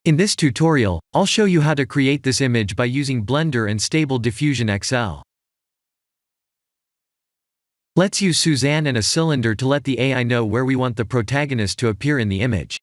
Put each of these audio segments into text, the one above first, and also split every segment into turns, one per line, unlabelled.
In this tutorial, I'll show you how to create this image by using Blender and Stable Diffusion XL. Let's use Suzanne and a cylinder to let the AI know where we want the protagonist to appear in the image.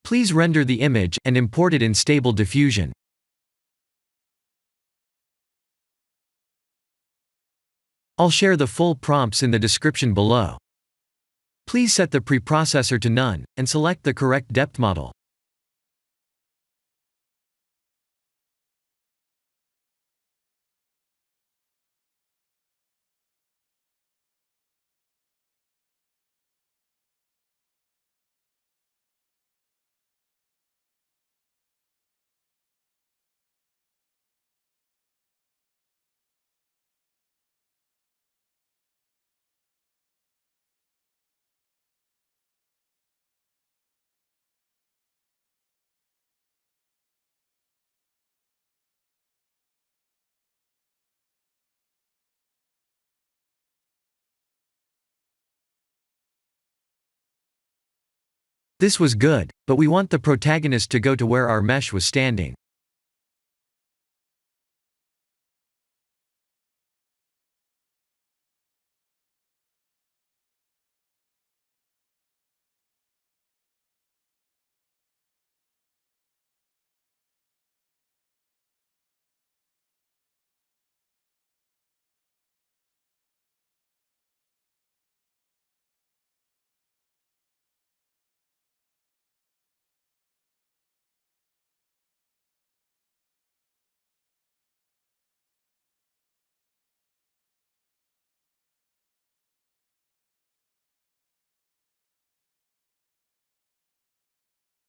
Please render the image and import it in Stable Diffusion. I'll share the full prompts in the description below. Please set the preprocessor to none, and select the correct depth model. This was good, but we want the protagonist to go to where our mesh was standing.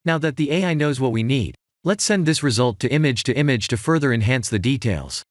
Now that the AI knows what we need, let's send this result to image to further enhance the details.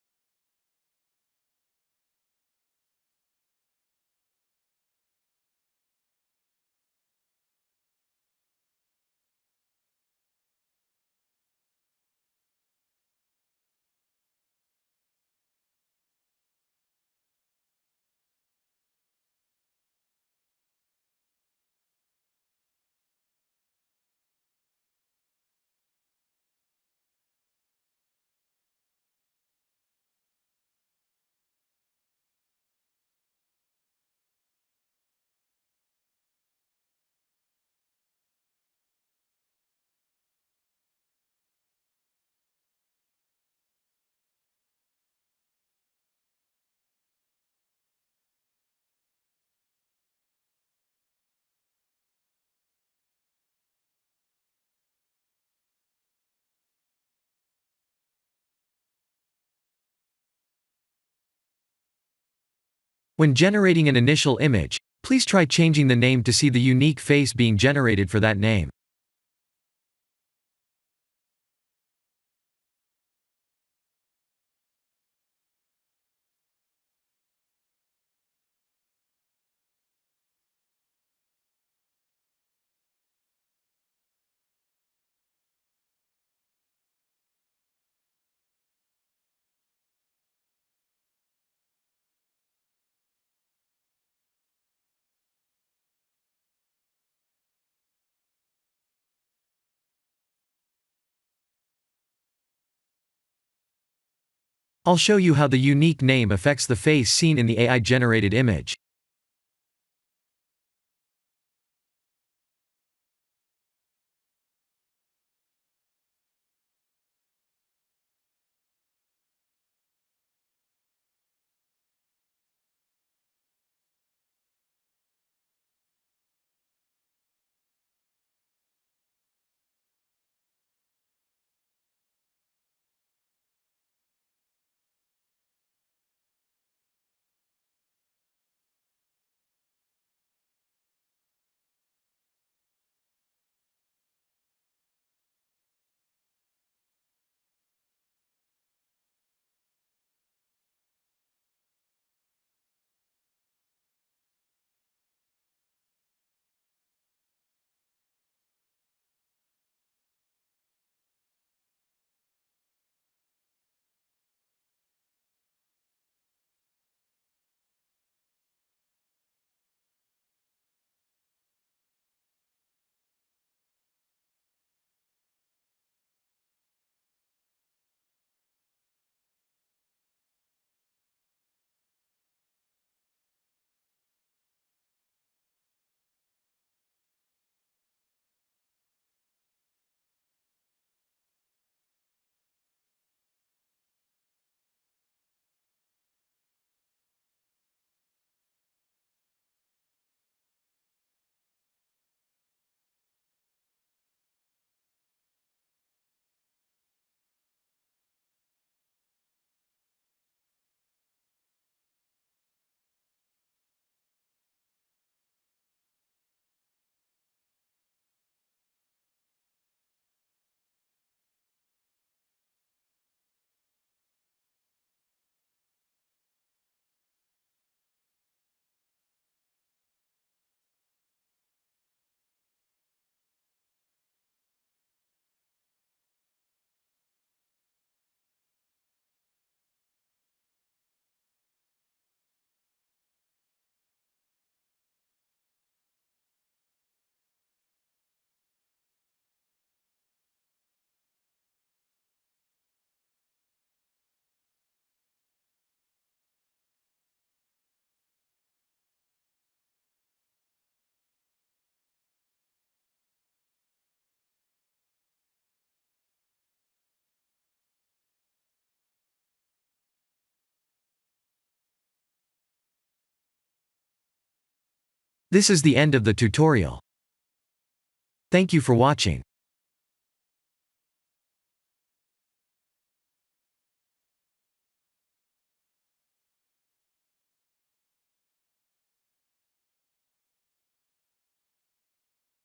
When generating an initial image, please try changing the name to see the unique face being generated for that name. I'll show you how the unique name affects the face seen in the AI-generated image. This is the end of the tutorial. Thank you for watching.